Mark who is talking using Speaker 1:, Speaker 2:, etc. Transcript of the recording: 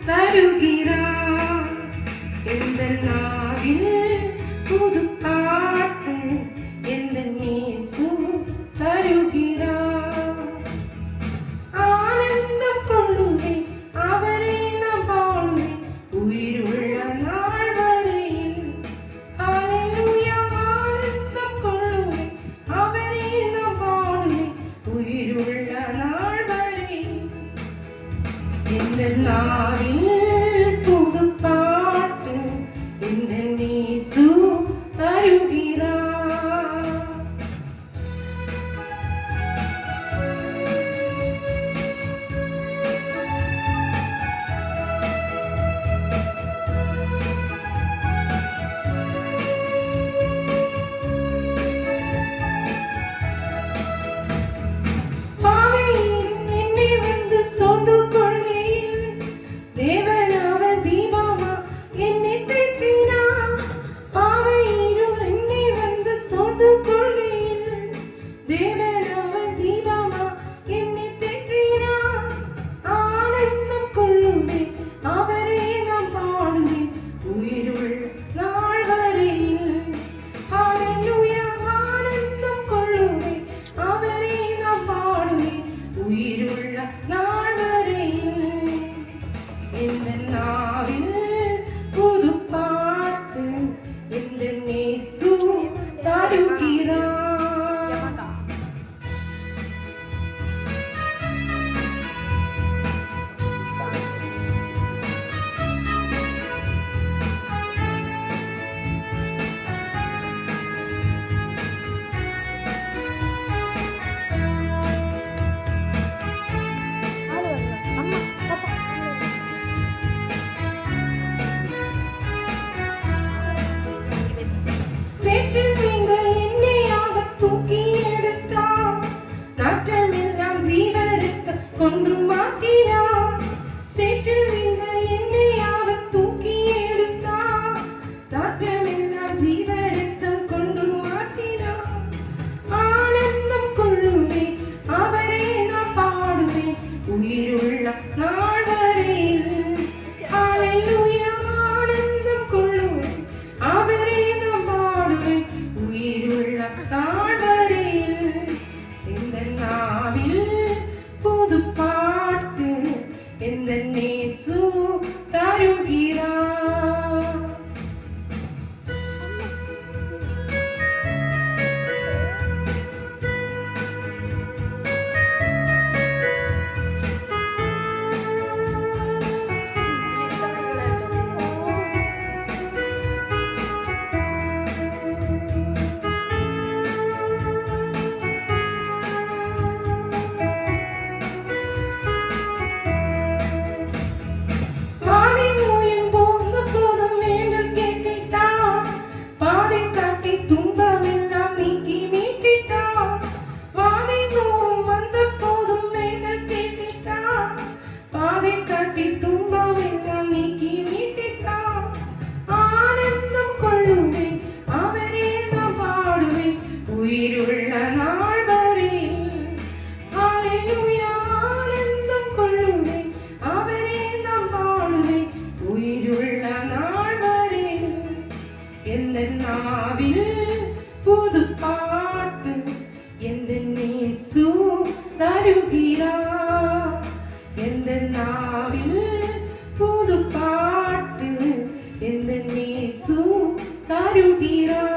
Speaker 1: தருகிறார். இந்த நாவில் புது பாட்டு எந்த இயேசு தருகிறார். ஆனந்தம் கொள்ளுவேன் அவரே நான் பாடுவேன் உயிருள்ள நாள் வரையில். ஹல்லேலூயா. ஆனந்தம் கொள்ளுவேன் அவரே நான் பாடுவேன் உயிருள்ள நாள் வரையில். இந்த நாவில் புது பாட்டு இந்த இயேசு தருகிறார். இந்த நாவில் புது பாட்டு இந்த இயேசு தருகிறார். கொண்டு மாற்றினார். சேற்றில் விழுந்த என்னை அவர் தூக்கி எடுத்தார். நாற்றமெல்லாம் ஜீவரத்தம் கொண்டு மாற்றினார். ஆனந்தம் கொள்ளுவேன் அவரே நான் பாடுவேன் உயிருள்ள நாள் வரையில். ஹல்லேலூயா. ஆனந்தம் கொள்ளுவேன் அவரே நான் பாடுவேன் உயிருள்ள நாள் வரையில். இந்த நாவில் புது பாட்டு எந்த இயேசு தருகிறார். உயிருள்ள நாள் வரையில். ஹல்லேலூயா. ஆனந்தம் கொள்ளுவேன் அவரே நான் பாடுவேன் உயிருள்ள நாள் வரையில். எந்த நாவில் புது பாட்டு எந்த இயேசு தருகிறார். எந்த நாவில் புது பாட்டு எந்த இயேசு தருகிறார்.